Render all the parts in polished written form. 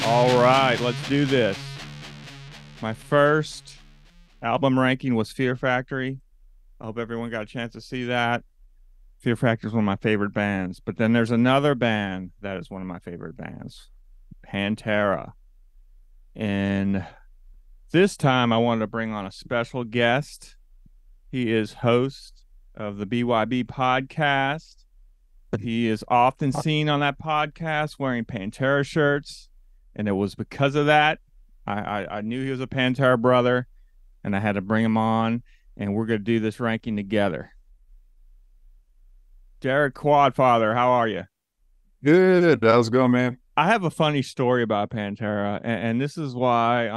All right, let's do this. My first album ranking was Fear Factory. I hope everyone got a chance to see that. Fear Factory is one of my favorite bands. But then there's another band that is one of my favorite bands, Pantera. And this time I wanted to bring on a special guest. He is host of the BYB podcast. He is often seen on that podcast wearing Pantera shirts. And it was because of that I knew he was a Pantera brother, and I had to bring him on, and we're going to do this ranking together. Derek Quadfather, how are you? Good. How's it going, man? I have a funny story about Pantera, and this is why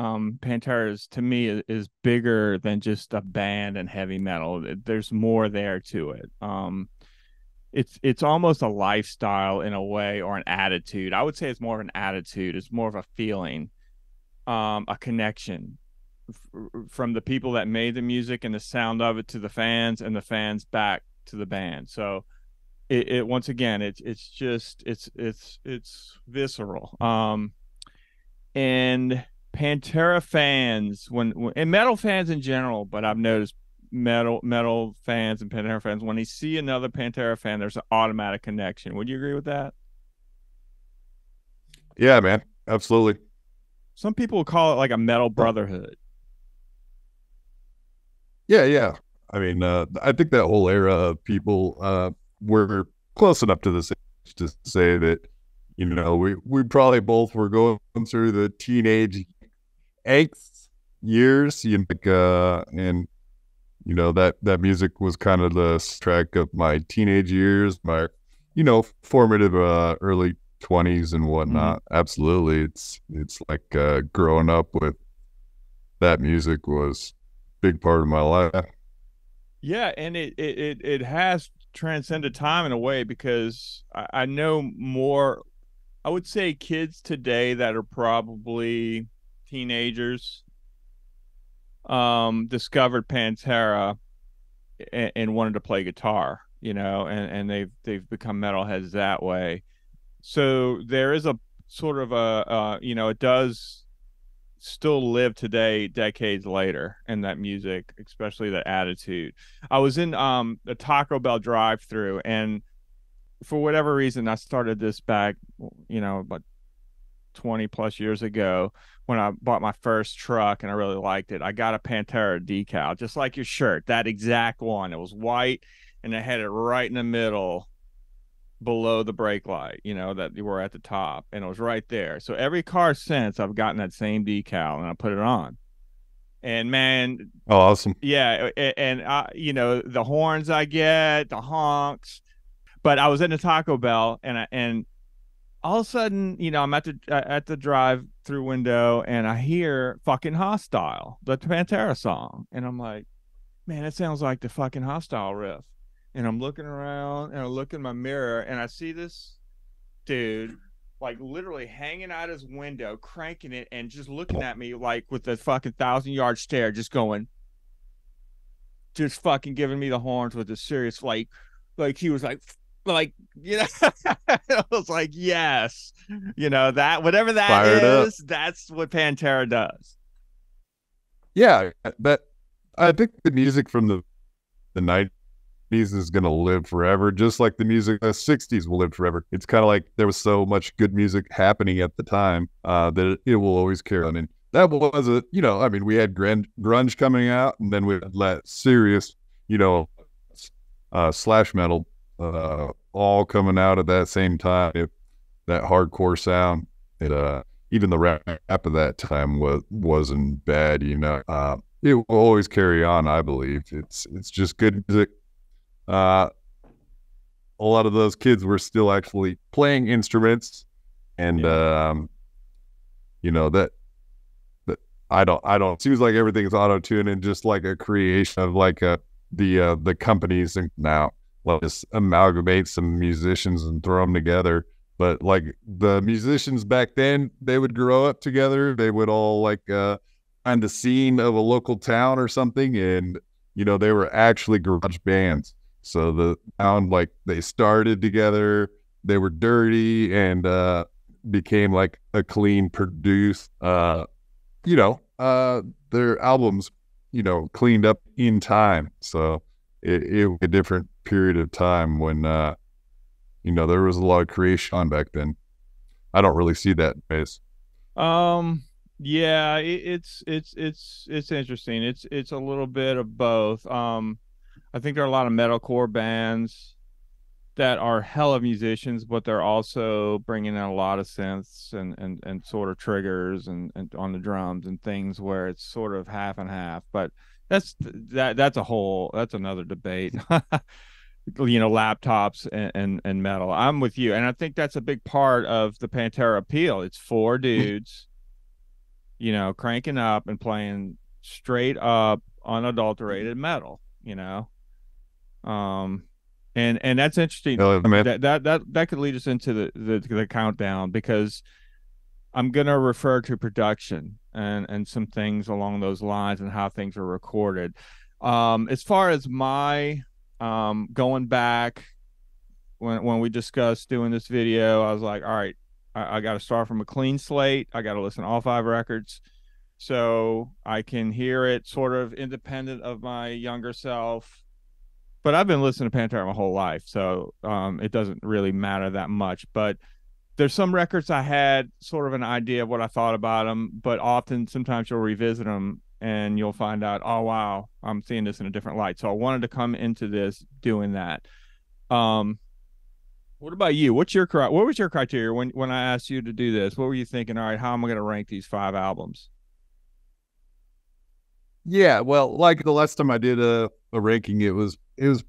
Pantera is, to me, is bigger than just a band and heavy metal. There's more there to it. It's almost a lifestyle in a way, or an attitude. I would say it's more of an attitude. It's more of a feeling, a connection from the people that made the music and the sound of it to the fans, and the fans back to the band. So it once again, it's just it's visceral. And Pantera fans, and metal fans in general, but I've noticed metal fans and Pantera fans, when they see another Pantera fan, there's an automatic connection. Would you agree with that? Yeah, man. Absolutely. Some people call it like a metal brotherhood. Yeah. I mee I think that whole era of people were close enough to this age to say that, we probably both were going through the teenage angst years, and that music was kind of the track of my teenage years, my formative early 20s and whatnot. Absolutely. It's like growing up with that music was a big part of my life. Yeah, and it has transcended time in a way, because I know more, I would say, kids today that are probably teenagers discovered Pantera and wanted to play guitar, and they've become metalheads that way. So there is a sort of it does still live today, decades later, in that music, especially the attitude. I was in the Taco Bell drive-through, and for whatever reason, I started this back, about 20 plus years ago, when I bought my first truck and I really liked it. I got a Pantera decal, just like your shirt, that exact one. It was white, and it had it right in the middle below the brake light, that you were at the top, and it was right there. So every car since, I've gotten that same decal, and I put it on. And man, Oh, awesome. yeah, and the horns I get, the honks. But I was in a Taco Bell, and all of a sudden, I'm at the drive-through window, and I hear "Fucking Hostile," the Pantera song, and I'm like, man, it sounds like the fucking Hostile riff. And I'm looking around, and I look in my mirror, and I see this dude, like, literally hanging out his window, cranking it, and just looking at me like with a fucking 1,000-yard stare, just fucking giving me the horns with a serious, like he was like, I was like, yes, that, whatever that Fired up. is, that's what Pantera does. Yeah, I think the music from the 90s is going to live forever, just like the music of the 60s will live forever. It's kind of like there was so much good music happening at the time that it will always carry on. And that was we had grunge coming out, and then we had that serious, slash metal all coming out at that same time. That hardcore sound, even the rap of that time wasn't bad. It will always carry on. I believe it's just good music. A lot of those kids were still actually playing instruments, and that I don't. It seems like everything's auto-tuned and just like a creation of like the companies, and now let's amalgamate some musicians and throw them together. But like the musicians back then, they would grow up together. They would all find the scene of a local town or something, and they were actually garage bands. So the sound, like, they started together, they were dirty, and became like a clean produced, you know, their albums, you know, cleaned up in time. So it was a different period of time when, you know, there was a lot of creation on back then. I don't really see that phase. Um, yeah, it's interesting. It's a little bit of both. I think there are a lot of metalcore bands that are hell of musicians, but they're also bringing in a lot of synths and sort of triggers and on the drums and things where it's sort of half and half. But that's another debate. You know, laptops and metal. I'm with you, and I think that's a big part of the Pantera appeal. It's four dudes, you know, cranking up and playing straight up unadulterated metal. You know, um, and that's interesting. I mean, That could lead us into the countdown because I'm gonna refer to production and some things along those lines and how things are recorded. As far as my going back when we discussed doing this video, I was like, all right, I got to start from a clean slate. I got to listen to all five records so I can hear it sort of independent of my younger self. But I've been listening to Pantera my whole life, so it doesn't really matter that much. But there's some records I had sort of an idea of what I thought about them, but often sometimes you'll revisit them and you'll find out, oh wow, I'm seeing this in a different light. So I wanted to come into this doing that. Um, what about you? What was your criteria when I asked you to do this? What were you thinking? All right, how am I going to rank these five albums? yeah, well, like the last time I did a ranking, it was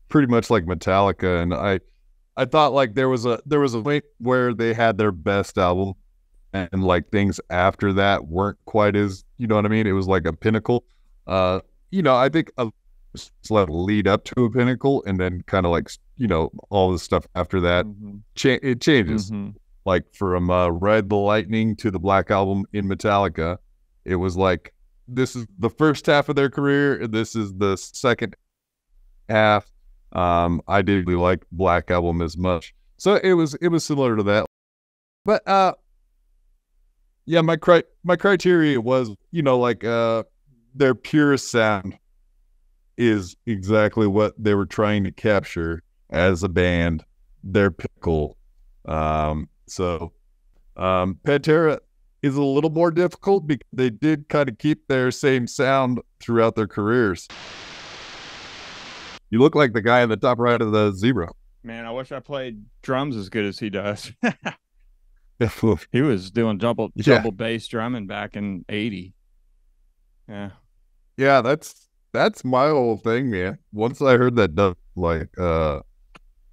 pretty much like Metallica, and I thought like there was a point where they had their best album, and like things after that weren't quite as, you know what I mean. It was like a pinnacle. Uh, you know, I think a like lead up to a pinnacle, and then kind of like, you know, all the stuff after that, Mm-hmm. it changes. Mm-hmm. Like from Ride the Lightning to the Black Album in Metallica, it was like this is the first half of their career, and this is the second half. I didn't really like Black Album as much, so it was similar to that. But yeah, my criteria was, you know, like their purest sound is exactly what they were trying to capture as a band, their pickle. Pantera is a little more difficult because they did kind of keep their same sound throughout their careers. You look like the guy in the top right of the zebra. Man, I wish I played drums as good as he does. He was doing double bass drumming back in '80. Yeah. Yeah, that's my whole thing, man. Once I heard that like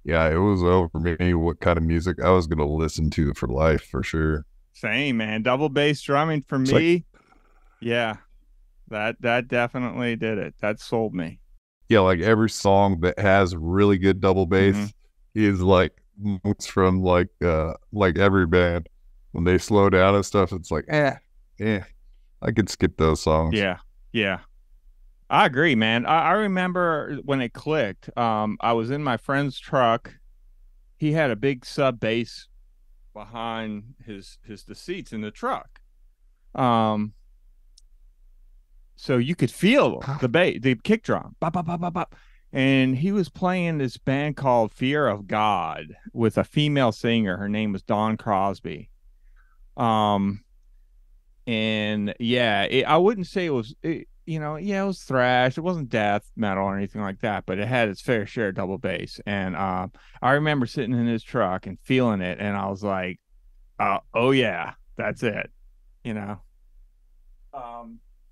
yeah, it was over me what kind of music I was gonna listen to for life for sure. Same, man. Double bass drumming for It's like, me. Yeah. That definitely did it. That sold me. yeah, like every song that has really good double bass Mm-hmm. is like notes from like every band. When they slow down and stuff, it's like, I could skip those songs. Yeah. Yeah. I agree, man. I remember when it clicked. I was in my friend's truck. He had a big sub bass behind the seats in the truck. Um, so you could feel the bass, the kick drum, bop, bop, bop, bop, bop. And he was playing this band called Fear of God with a female singer. Her name was Dawn Crosby. Um, and yeah, I wouldn't say you know, yeah, it was thrash. It wasn't death metal or anything like that, but it had its fair share of double bass. And I remember sitting in his truck and feeling it, and I was like, oh yeah, that's it. You know.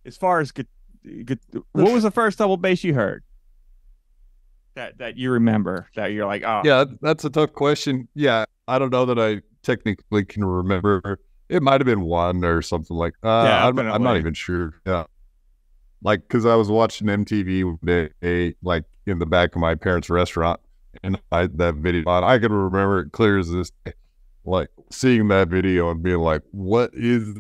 As far as what was the first double bass you heard that you remember that you're like, oh Yeah, that's a tough question. Yeah, I don't know that I technically can remember. It might have been one or something like. I'm not definitely. even sure. Yeah, like because I was watching MTV one day, like in the back of my parents' restaurant, and I had that video on. I can remember it clear as this day, like seeing that video and being like, "What is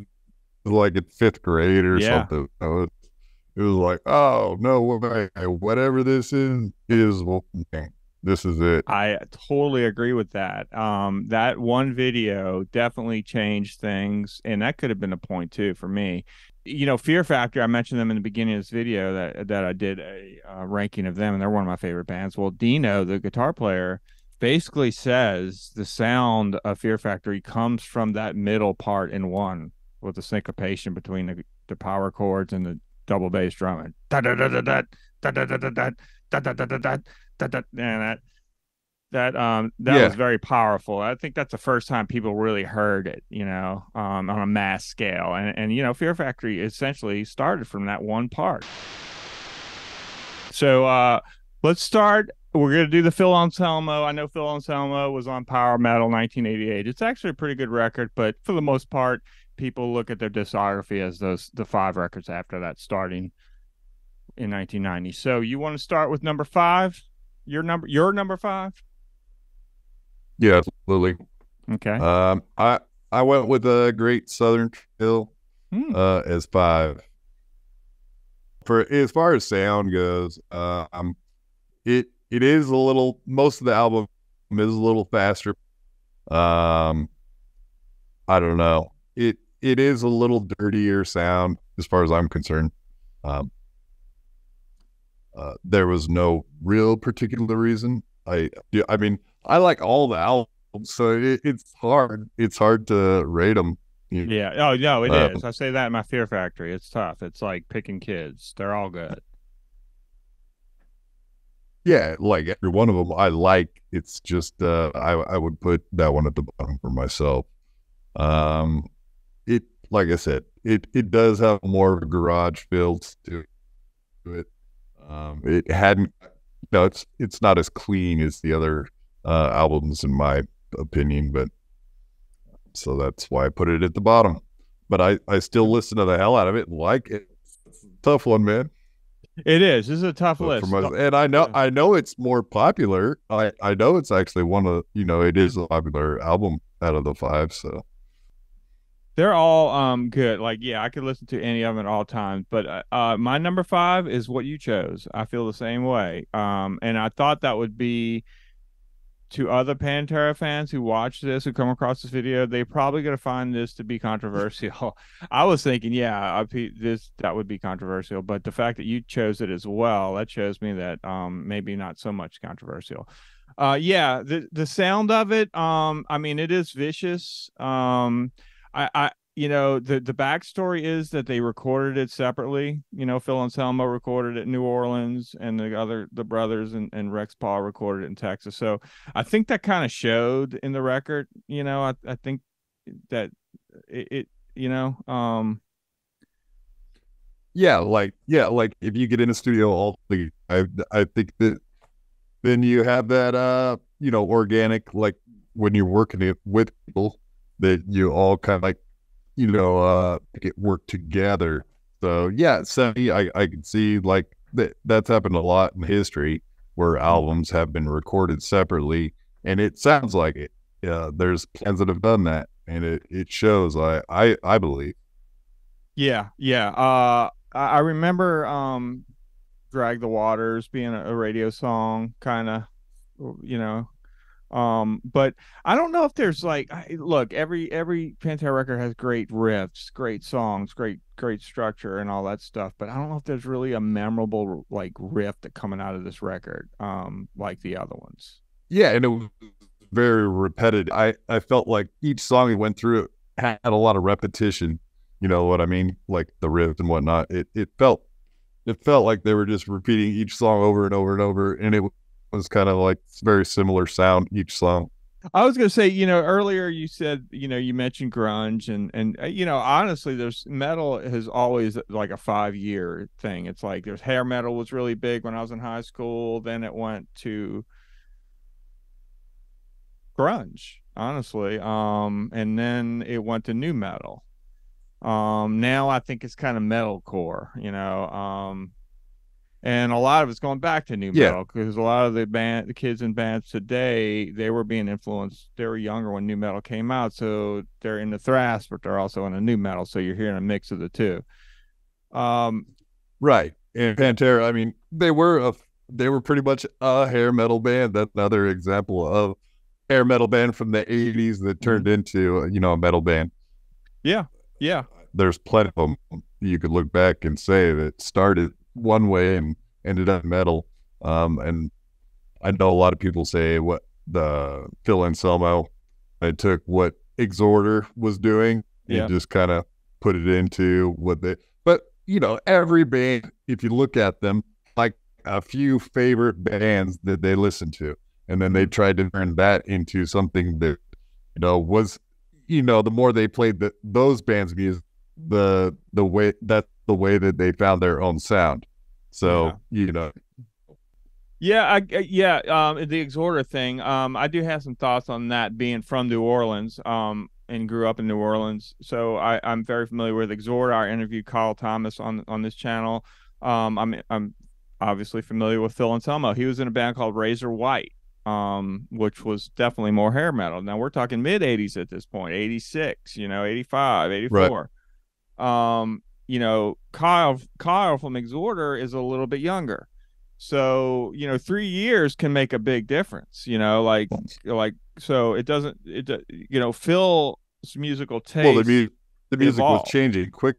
like in fifth grade or Yeah. something?" It was like, "Oh no, whatever this is Wolfgang." This is it. I totally agree with that. That one video definitely changed things, and that could have been a point too for me. Fear Factor, I mentioned them in the beginning of this video that I did a ranking of them, and they're one of my favorite bands. Well, Dino, the guitar player, basically says the sound of Fear Factory comes from that middle part in one with the syncopation between the power chords and the double bass drumming. Da da da da da da da da da da da da da da da da da. And that Yeah, was very powerful. I think that's the first time people really heard it, on a mass scale. And Fear Factory essentially started from that one part. So let's start. We're gonna do the Phil Anselmo. I know Phil Anselmo was on Power Metal 1988. It's actually a pretty good record, but for the most part, people look at their discography as the five records after that, starting in 1990. So you want to start with number five? Your number five? yeah, absolutely. Okay. I went with a Great Southern Trail Hmm. as five. For as far as sound goes, it is a little. Most of the album is a little faster. Um, I don't know. It is a little dirtier sound as far as I'm concerned. Um, there was no real particular reason. I mean, I like all the albums, so it's hard. It's hard to rate them. Yeah. Oh, no, it is. Um, I say that in my Fear Factory. It's tough. It's like picking kids. They're all good. yeah, like every one of them, I like. It's just I would put that one at the bottom for myself. Um, it like I said, it does have more of a garage feel to it. It hadn't, no, it's not as clean as the other albums in my opinion, but so that's why I put it at the bottom. But I still listen to the hell out of it and like it. It's a tough one, man. It is. This is a tough But for list. my, and Yeah. I know it's more popular. I know it's actually one of, it is a popular album out of the five. So They're all good. Like, yeah, I could listen to any of them at all times. But my number five is what you chose. I feel the same way. And I thought that would be to other Pantera fans who watch this, who come across this video, they probably going to find this to be controversial. I was thinking, yeah, that would be controversial, but the fact that you chose it as well, that shows me that maybe not so much controversial. Yeah, the sound of it, I mean, it is vicious. I the backstory is that they recorded it separately. Phil Anselmo recorded it in New Orleans, and the brothers and Rex Paul recorded it in Texas. So I think that kind of showed in the record. I think that it like if you get in a studio all the, I think that then you have that organic, like when you're working it with people that you all kind of like get work together. So yeah, so I can see like that's happened a lot in history where albums have been recorded separately, and it sounds like it. Yeah, there's plans that have done that, and it shows. I believe. yeah. I remember Drag the Waters being a radio song, kind of, you know. But I don't know if there's like, look, every Pantera record has great riffs, great songs, great structure, and all that stuff. But I don't know if there's really a memorable like riff that coming out of this record, like the other ones. Yeah, and it was very repetitive. I felt like each song he went through had a lot of repetition. You know what I mean? Like the riff and whatnot. It felt like they were just repeating each song over and over and over, and it was kind of like very similar sound each song. I was gonna say, earlier you said, you mentioned grunge and honestly, there's metal has always like a 5 year thing. It's like there's hair metal was really big when I was in high school. Then it went to grunge, honestly. And then it went to new metal. Now I think it's kind of metalcore, and a lot of it's going back to new Yeah, metal because a lot of the kids in bands today, they were being influenced. They were younger when new metal came out, so they're into thrash, but they're also into new metal. So you're hearing a mix of the two. Um, right. And Pantera, I mean, they were they were pretty much a hair metal band. That's another example of hair metal band from the 80s that Mhm. turned into, a metal band. Yeah, yeah. There's plenty of them you could look back and say that started one way and ended up metal. And I know a lot of people say what the Phil Anselmo, I took what Exhorder was doing and Yeah. just kind of put it into what they, but every band, if you look at them, like a few favorite bands that they listen to, and then they Mhm. tried to turn that into something that, was, the more they played those bands' music, the way that's the way that they found their own sound. Yeah. So, Yeah, yeah, the exhorter thing. I do have some thoughts on that being from New Orleans, and grew up in New Orleans. So I'm very familiar with exhorter. I interviewed Carl Thomas on this channel. I'm obviously familiar with Phil Anselmo. He was in a band called Razor White, which was definitely more hair metal. Now we're talking mid 80s at this point, 86, 85, right, 84. Kyle from Exhorter is a little bit younger. So, 3 years can make a big difference, so it doesn't, Phil's musical well, taste the music was evolved. changing quick,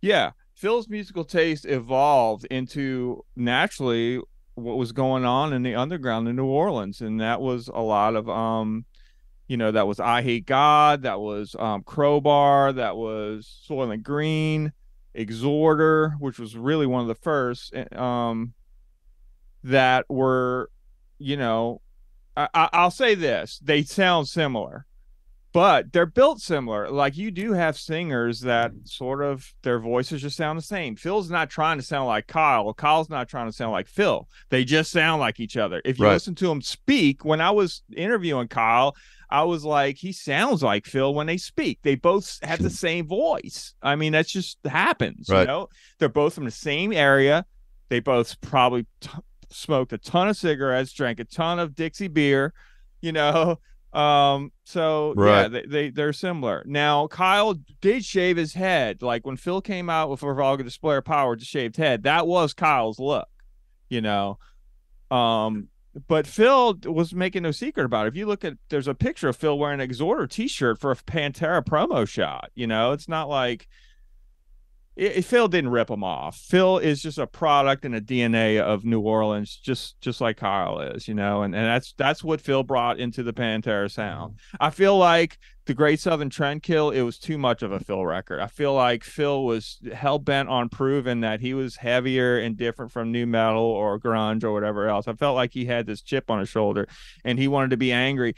Yeah. Phil's musical taste evolved into naturally what was going on in the underground in New Orleans. And that was a lot of, that was I Hate God, that was Crowbar, that was Soylent Green, Exhorter, which was really one of the first, that were, you know, I'll say this: they sound similar, but they're built similar. Like you do have singers that sort of their voices just sound the same. Phil's not trying to sound like Kyle. Kyle's not trying to sound like Phil. They just sound like each other. If you right, listen to them speak, when I was interviewing Kyle, I was like, he sounds like Phil when they speak. They both have the same voice. I mean, that just happens, right, They're both from the same area. They both probably smoked a ton of cigarettes, drank a ton of Dixie beer, you know. So yeah, right, they're similar. Now Kyle did shave his head. Like when Phil came out with Revolver Display of Power, just shaved head. That was Kyle's look, you know. Um, but Phil was making no secret about it. If you look at, there's a picture of Phil wearing an Exhorder T-shirt for a Pantera promo shot. It's not like Phil didn't rip him off. Phil is just a product and a DNA of New Orleans, just like Kyle is, and that's what Phil brought into the Pantera sound. I feel like the Great Southern Trendkill, it was too much of a Phil record. I feel like Phil was hell bent on proving that he was heavier and different from new metal or grunge or whatever else. I felt like he had this chip on his shoulder and he wanted to be angry,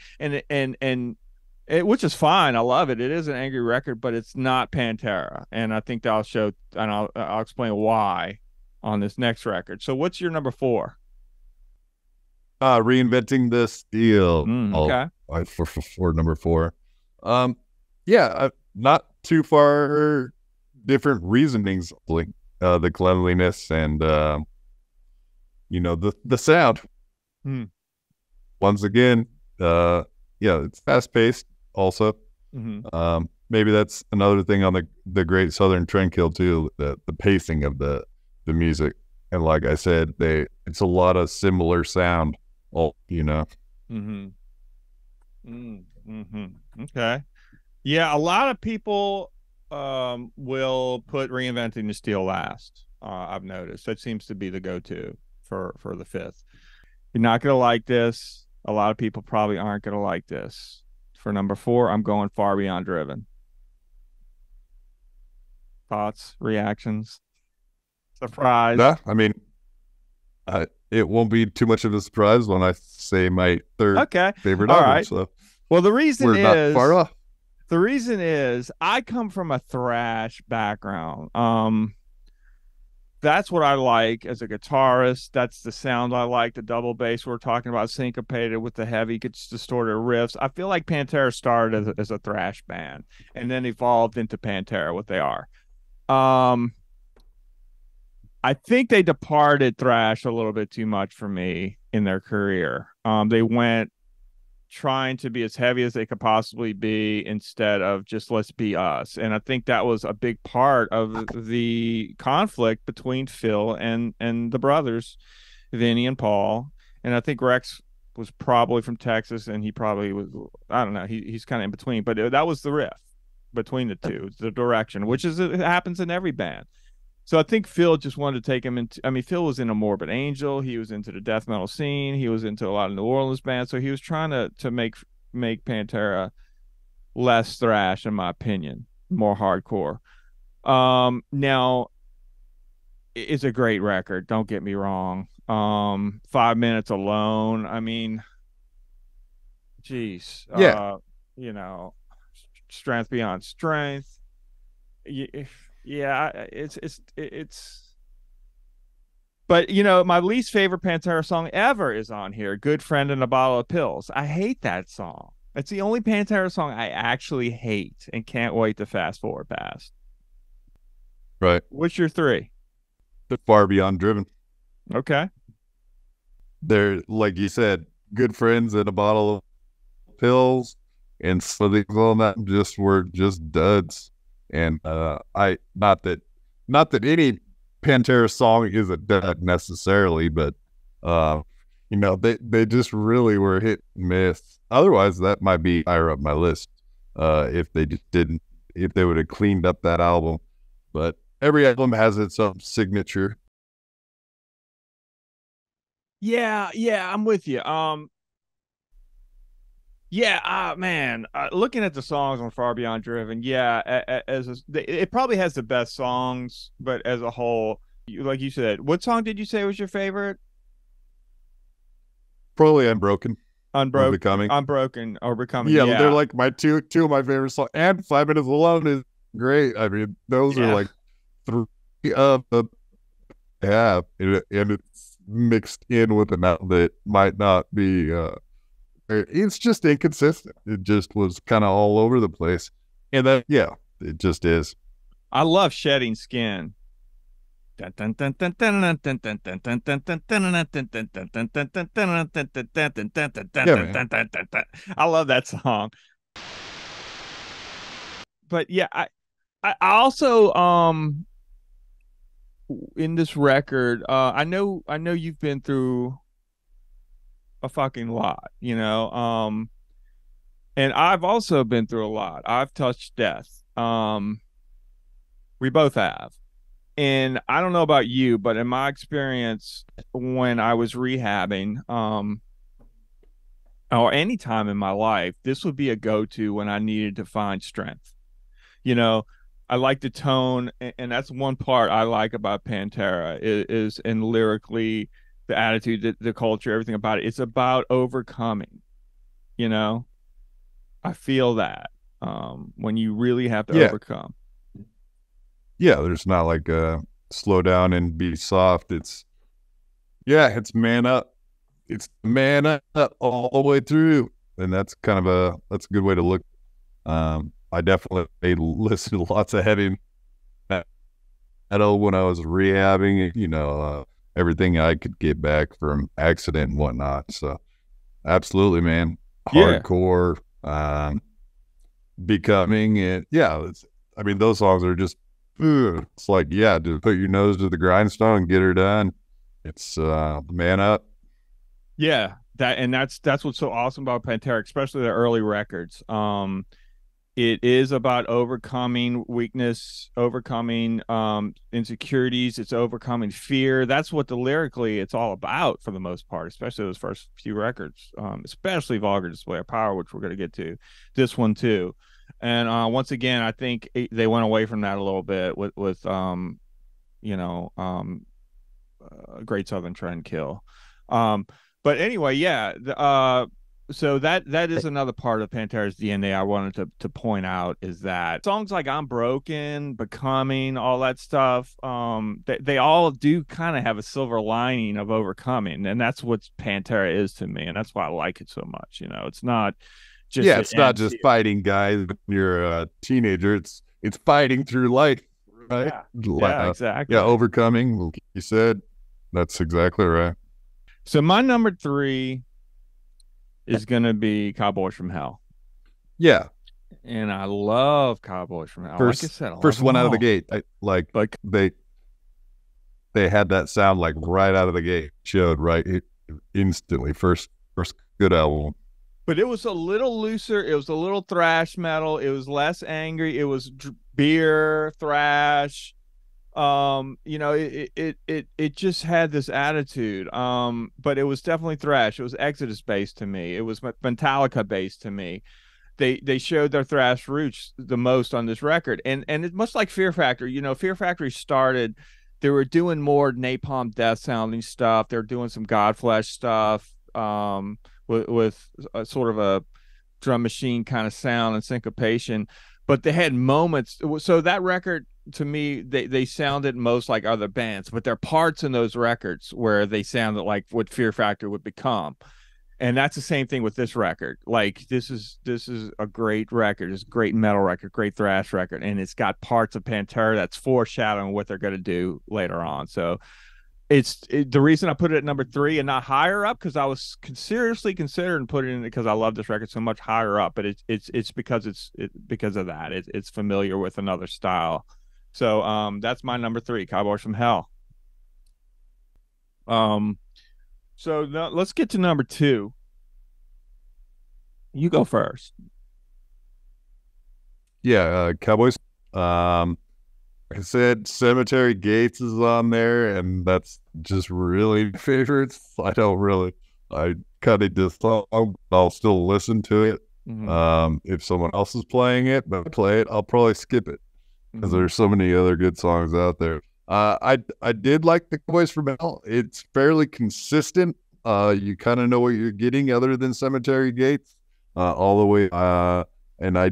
which is fine. I love it. It is an angry record, but it's not Pantera, and I think that'll show, and I'll explain why on this next record. So, what's your number four? reinventing the steel. Okay. For number four. Um, yeah, not too far different reasonings, like the cleanliness and the sound. Mm. Once again, yeah, it's fast paced. Also, Mm-hmm. maybe that's another thing on the Great Southern Trendkill too. The pacing of the music, and like I said, it's a lot of similar sound. Mm-hmm. Mm-hmm. Okay. Yeah, a lot of people will put Reinventing the Steel last. I've noticed that seems to be the go-to for the fifth. You're not gonna like this. A lot of people probably aren't gonna like this. For number four, I'm going Far Beyond Driven. Thoughts, reactions, surprise. Yeah, I mean, it won't be too much of a surprise when I say my third Okay. favorite All album. right. So Well, the reason we're not far is off. the reason is I come from a thrash background. That's what I like as a guitarist. That's the sound I like. The double bass we're talking about, syncopated with the heavy, gets distorted riffs. I feel like Pantera started as a thrash band and then evolved into Pantera, what they are. Um, I think they departed thrash a little bit too much for me in their career. They went trying to be as heavy as they could possibly be instead of just let's be us. And I think that was a big part of the conflict between Phil and the brothers, Vinny and Paul, and I think Rex was probably from Texas, and he probably was. I don't know. He's kind of in between, but that was the riff between the two, the direction, which is it happens in every band. So I think Phil just wanted to take him into. I mean, Phil was in a Morbid Angel. He was into the death metal scene. He was into a lot of New Orleans bands. So he was trying to make Pantera less thrash, in my opinion, more hardcore. Now it's a great record. Don't get me wrong. 5 minutes alone. I mean, geez. Yeah, You know, strength beyond strength. Yeah, it's. But my least favorite Pantera song ever is on here. "Good Friend and a Bottle of Pills." I hate that song. It's the only Pantera song I actually hate and can't wait to fast forward past. right. What's your three? Far beyond driven. Okay. They're like you said, good friends and a bottle of pills, and so these on that just were just duds. And I not that any Pantera song is a dud necessarily, but they just really were hit and miss. Otherwise, that might be higher up my list if they just didn't, if they would have cleaned up that album. But every album has its own signature. Yeah, yeah, I'm with you. Yeah, man, looking at the songs on Far Beyond Driven, yeah, it probably has the best songs, but as a whole, like you said, what song did you say was your favorite? Probably Unbroken or Unbroken, Becoming. Unbroken or Becoming. Yeah, they're Yeah, like my two of my favorite songs. And 5 Minutes Alone is great. I mean, those are yeah, like three of the and it's mixed in with an album that might not be. It's just inconsistent. It just was kind of all over the place, and that it just is. I love Shedding Skin. I Yeah, man. love that song. But yeah, I also in this record, I know you've been through a fucking lot, and I've also been through a lot. I've touched death. We both have. And I don't know about you, but in my experience, when I was rehabbing, or any time in my life, this would be a go-to when I needed to find strength. You know, I like the tone, and that's one part I like about Pantera is and lyrically, the attitude, the culture, everything about it. It's about overcoming. You know, I feel that when you really have to Yeah, overcome. yeah. There's not like slow down and be soft. It's man up. It's man up all the way through, and that's a good way to look. I definitely listened to lots of heavy metal when I was rehabbing. Everything I could get back from accident and whatnot. So absolutely, man. Yeah. Hardcore, becoming it. Yeah, I mean, those songs are just. It's like, yeah, to put your nose to the grindstone and get her done. It's man up. Yeah, that's what's so awesome about Pantera, especially the early records. It is about overcoming weakness, overcoming insecurities, it's overcoming fear. That's what the lyrically it's all about for the most part, especially those first few records. Especially Vulgar Display of Power, which we're going to get to. This one too. And once again, I think they went away from that a little bit with you know, Great Southern Trendkill. But anyway, yeah. So that is another part of Pantera's DNA I wanted to point out is that songs like "I'm Broken," "Becoming," all that stuff, they all do kind of have a silver lining of overcoming, and that's what Pantera is to me, and that's why I like it so much. It's not just Yeah, it it's not ends just here. fighting guys when you're a teenager. It's fighting through life, right? Yeah, yeah, Yeah, exactly. overcoming. Like you said, that's exactly right. So my number three is gonna be "Cowboys from Hell." Yeah, And I love Cowboys from Hell. Like I first said, I love first them one out of the all. gate. I like Like, they they had that sound like right out of the gate. Showed right instantly. First good album. But it was a little looser. It was a little thrash metal. It was less angry. It was beer thrash. It just had this attitude. But it was definitely thrash. It was Exodus based to me. It was Metallica based to me. They showed their thrash roots the most on this record, and it's much like Fear Factory. Fear Factory started. They were doing more Napalm Death sounding stuff. They're doing some Godflesh stuff. With a sort of a drum machine kind of sound and syncopation, but they had moments. So that record to me, they sounded most like other bands, but there are parts in those records where they sounded like what Fear Factory would become. And that's the same thing with this record. Like this is a great record. It's a great metal record, great thrash record, and it's got parts of Pantera that's foreshadowing what they're going to do later on. So the reason I put it at number 3 and not higher up, because I was seriously considering putting it because I love this record so much higher up, but it's because because of that. It's familiar with another style. So that's my number 3, Cowboys from Hell. So now let's get to number 2. You go first. Yeah, Cowboys. Like I said, Cemetery Gates is on there, and that's just really favorites. I kind of just thought I'll still listen to it. If someone else is playing it, but play it, I'll probably skip it because there's so many other good songs out there. I did like the Cowboys from Hell. It's fairly consistent. You kind of know what you're getting, other than Cemetery Gates, all the way. And I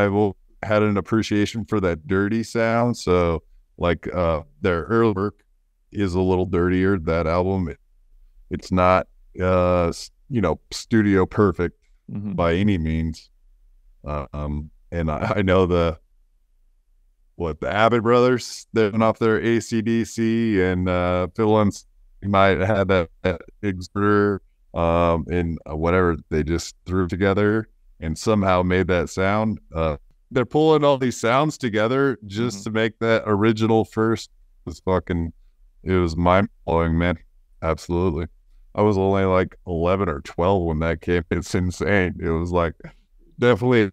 will had an appreciation for that dirty sound. So like their early work is a little dirtier. That album, it's not studio perfect by any means. And I know the Abbott brothers, they're off their AC/DC, and Phil might have that exerter and whatever they just threw together and somehow made that sound. They're pulling all these sounds together just to make that original first. It was mind blowing, man. Absolutely. I was only like 11 or 12 when that came. It's insane. It was like definitely an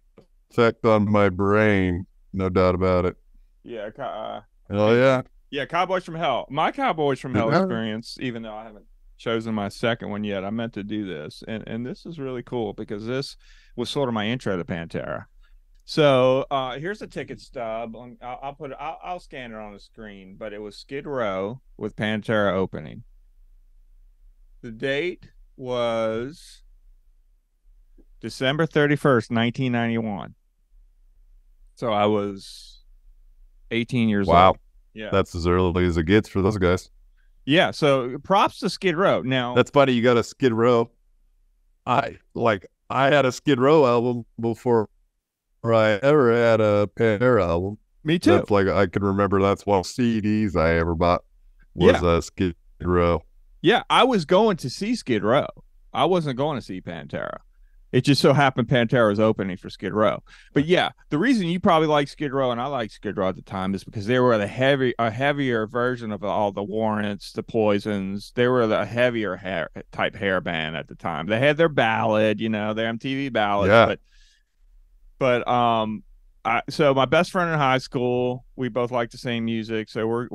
effect on my brain, no doubt about it. Yeah. Hell yeah. Yeah, Cowboys from Hell. My Cowboys from Hell experience, even though I haven't chosen my second one yet, I meant to do this. And this is really cool because this was sort of my intro to Pantera. So here's a ticket stub. I'll scan it on the screen, but it was Skid Row with Pantera opening. The date was December 31st, 1991. So I was 18 years old. Yeah. That's as early as it gets for those guys. Yeah. So props to Skid Row. Now that's funny. You got a Skid Row. I had a Skid Row album before I ever had a Pantera album. Me too. That's like, I can remember that's one of the CDs I ever bought was a Skid Row. Yeah. I was going to see Skid Row. I wasn't going to see Pantera. It just so happened Pantera was opening for Skid Row. But yeah, the reason you probably like Skid Row and I liked Skid Row at the time is because they were a heavier version of all the Warrants, the Poisons. They were the heavier type hair band at the time. They had their ballad, their MTV ballads. Yeah. So my best friend in high school, we both liked the same music. So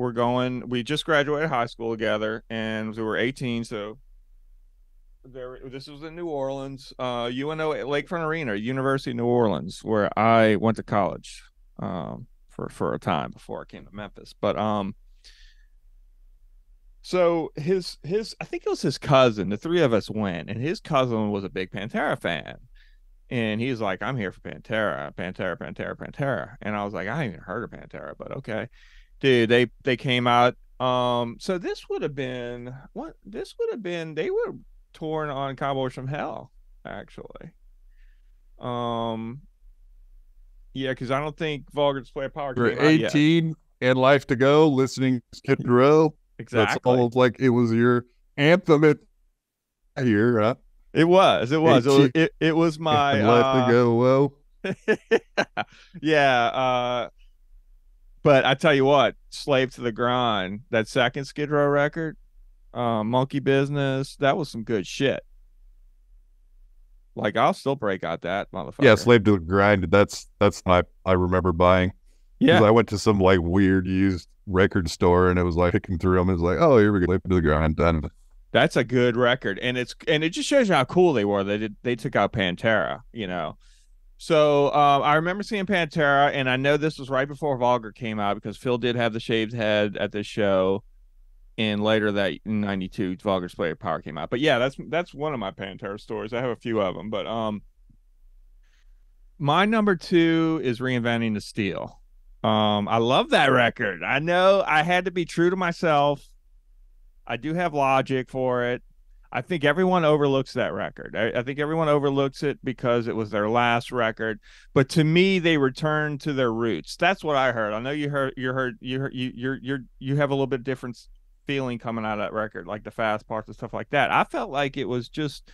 we just graduated high school together and we were 18. So this was in New Orleans, UNO Lakefront Arena, University of New Orleans, where I went to college for a time before I came to Memphis. But so his I think it was his cousin. The three of us went, and his cousin was a big Pantera fan, and he's like, "I'm here for Pantera, Pantera, Pantera, Pantera," and I was like, "I haven't even heard of Pantera, but okay, dude." They came out. So this would have been they were touring on Cowboys from Hell, actually. Yeah, because I don't think Vulgar Display of Power came 18 out yet. And life to go, listening to Skid Row. Exactly. That's almost like it was your anthem here, huh? It was. It was my life to go. Whoa. Yeah. But I tell you what, Slave to the Grind, that second Skid Row record, Monkey Business, that was some good shit. Like I'll still break out that Yeah, motherfucker. Slave to the Grind. That's I remember buying because Yeah, I went to some like weird used record store and it was like picking through them. It was like, oh, here we go, Slave to the Grind, done. that's a good record, and it just shows you how cool they were. They took out Pantera, you know. So I remember seeing Pantera, and I know this was right before Vulgar came out because Phil did have the shaved head at this show, and later that in '92, Vulgar's Play of Power came out. But yeah, that's one of my Pantera stories. I have a few of them, but my number two is Reinventing the Steel. I love that record. I know I had to be true to myself. I do have logic for it. I think everyone overlooks that record. I think everyone overlooks it because it was their last record. But to me, they returned to their roots. That's what I heard. I know you have a little bit different feeling coming out of that record, like the fast parts and stuff like that. I felt like it was just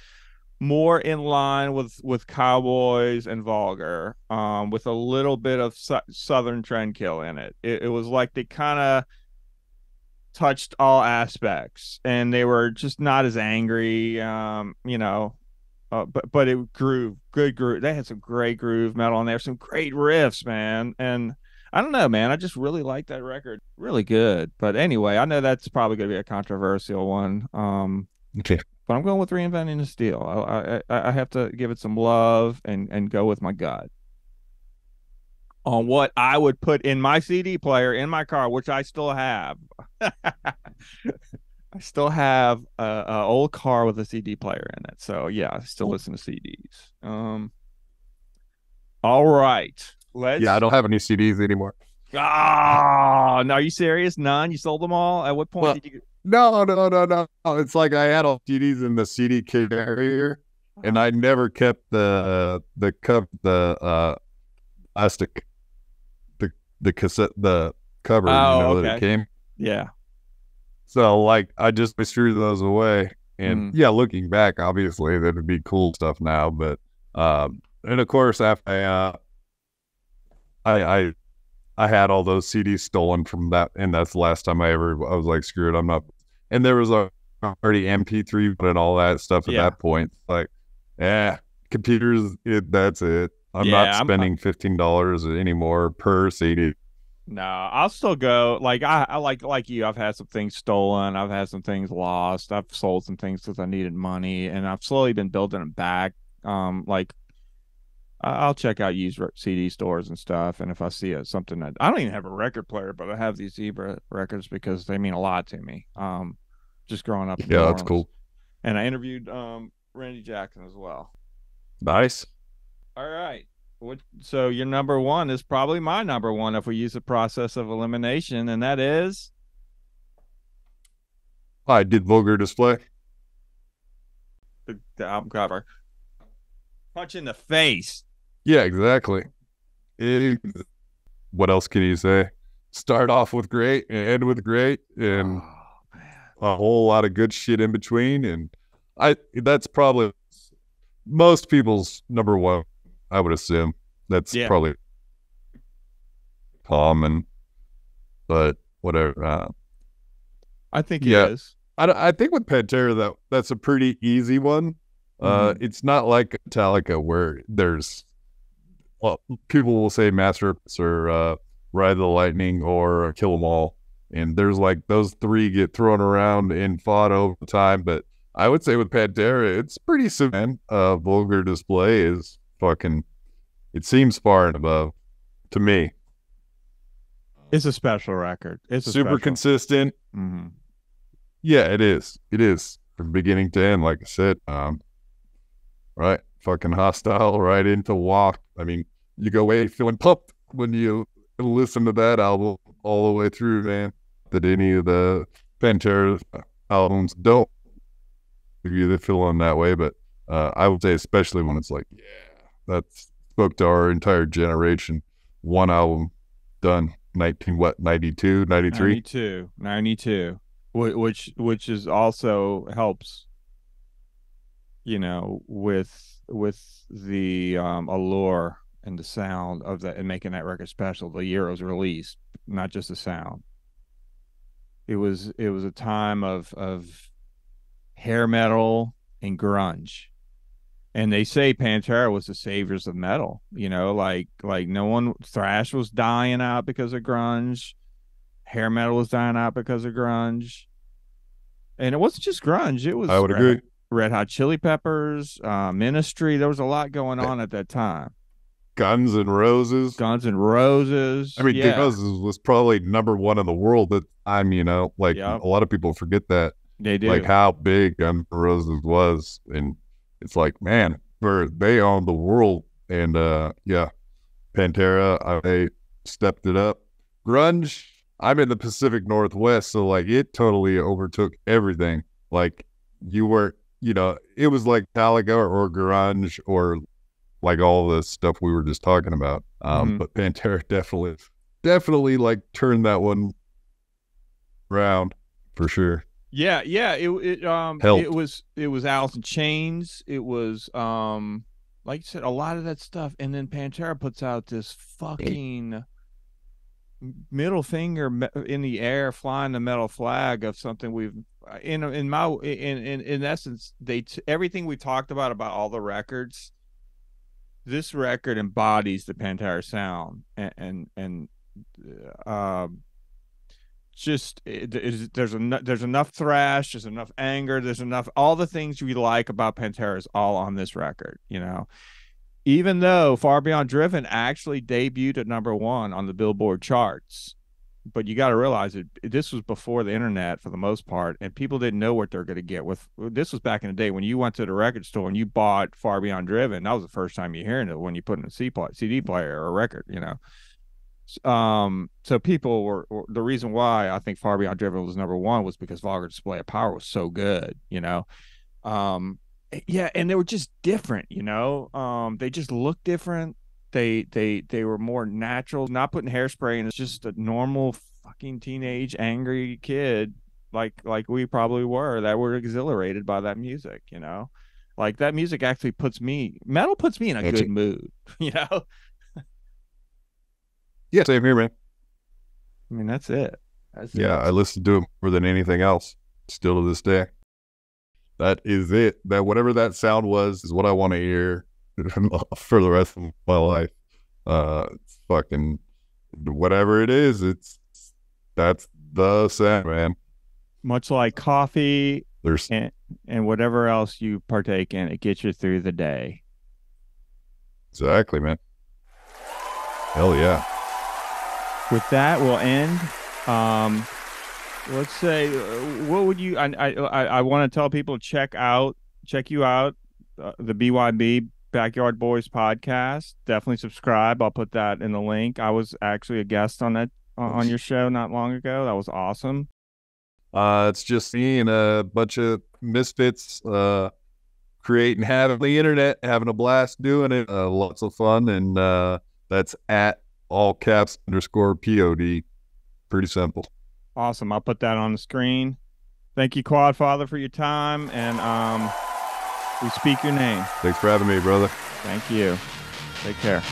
more in line with Cowboys and Vulgar, with a little bit of Southern Trendkill in it. It was like they kind of touched all aspects, and they were just not as angry. But it grew good groove. They had some great groove metal on there, some great riffs, man. And I don't know, man. I just really like that record. Really good. But anyway, I know that's probably going to be a controversial one. Okay. But I'm going with Reinventing the Steel. I have to give it some love and go with my gut on what I would put in my CD player in my car, which I still have. I still have a old car with a CD player in it. So yeah, I still listen to CDs. All right. Yeah, I Let's don't have any CDs anymore. Oh, no, are you serious? None? You sold them all? At what point Well, did you no. It's like I had all CDs in the CD carrier, and uh, I never kept the plastic the cassette the cover. You Oh, know that it okay. came. Yeah. So like I just threw those away. And Mm. yeah, looking back, obviously that would be cool stuff now. But and of course after I I had all those CDs stolen from that, and that's the last time I was like, screw it, I'm not. And there was already MP3 and all that stuff at Yeah. that point. Like, yeah, computers, that's it. I'm not Yeah, spending $15 anymore per CD. no, I'll still go. Like I like you. I've had some things stolen. I've had some things lost. I've sold some things because I needed money, and I've slowly been building them back. Like I'll check out used CD stores and stuff, and if I see something that I don't even have a record player, but I have these Zebra records because they mean a lot to me. Just growing up in New Yeah, that's Orleans, cool. and I interviewed Randy Jackson as well. Nice. All right. So your number one is probably my number one if we use the process of elimination, and that is I did vulgar display. the album cover. Punch in the face. Yeah, exactly. It, what else can you say? Start off with great and end with great, and Oh man. a whole lot of good shit in between. And that's probably most people's number one. I would assume that's Yeah, probably common, but whatever. I think it Yeah, is. I think with Pantera that's a pretty easy one. Mm-hmm. It's not like Metallica where there's well, people will say Masterpiece or Ride the Lightning or Kill 'Em All, and there's like those three get thrown around and fought over time. But I would say with Pantera, it's pretty simple. Vulgar Display is fucking. It seems far and above to me. It's a special record. It's a Super special. consistent. Mm-hmm. Yeah, it is. It is from beginning to end. Like I said, right, fucking hostile right into walk. I mean, you go away feeling pumped when you listen to that album all the way through, man. That any of the Pantera albums don't give you the feeling that way, but I would say especially when it's like, yeah, that spoke to our entire generation. One album done, 92, 93. 92, which is also helps, with the allure and the sound of that and making that record special the year it was released, not just the sound. It was a time of hair metal and grunge. And they say Pantera was the saviors of metal, like no one thrash was dying out because of grunge, hair metal was dying out because of grunge. And it wasn't just grunge, it I was would agree. Red Hot Chili Peppers, Ministry. There was a lot going Eh, on at that time. Guns and Roses. Guns N' Roses. I mean, Yeah. Guns was probably number one in the world at the time, like Yep. a lot of people forget that, They like do. how big Guns N' Roses was. And it's like, man, they owned the world. And yeah, Pantera, they stepped it up. Grunge, I'm in the Pacific Northwest, so like it totally overtook everything. Like you were, it was like Metallica or grunge or like all the stuff we were just talking about. Mhm. But Pantera definitely like turned that one around for sure. Yeah, yeah. It Helped. was Alice in Chains. It was like you said, a lot of that stuff. And then Pantera puts out this fucking middle finger in the air, flying the metal flag of something we've in essence everything we talked about all the records. This record embodies the Pantera sound, and um just there's enough thrash, there's enough anger, there's enough all the things we like about Pantera is all on this record. Even though Far Beyond Driven actually debuted at #1 on the Billboard charts. But you got to realize this was before the internet for the most part, and people didn't know what they're going to get with. This was back in the day when you went to the record store and you bought Far Beyond Driven. That was the first time you're hearing it when you put in a CD player or a record. So people were the reason why I think Far Beyond Driven was #1 was because Vulgar Display of Power was so good. Um, yeah, and they were just different. They just looked different. They were more natural, not putting hairspray in. It's just a normal fucking teenage angry kid like we probably were that were exhilarated by that music. Like that music actually metal puts me in a good mood, you know? Yeah, same here, man. I mean, that's it. That's Yeah, it. I listen to it more than anything else. Still to this day. That is it. That whatever that sound was is what I want to hear for the rest of my life. It's fucking whatever it is. That's the sound, man. Much like coffee There's and whatever else you partake in, it gets you through the day. exactly, man. Hell yeah. With that, we'll end. Um, let's say, what would you? I want to tell people check you out, the BYB Backyard Boys podcast. Definitely subscribe. I'll put that in the link. I was actually a guest on that on your show not long ago. That was awesome. It's just me and a bunch of misfits creating having the internet, having a blast doing it. Lots of fun, and that's at all caps _POD. Pretty simple. Awesome. I'll put that on the screen. Thank you, Quadfather, for your time, and we speak your name. Thanks for having me, brother. Thank you. Take care.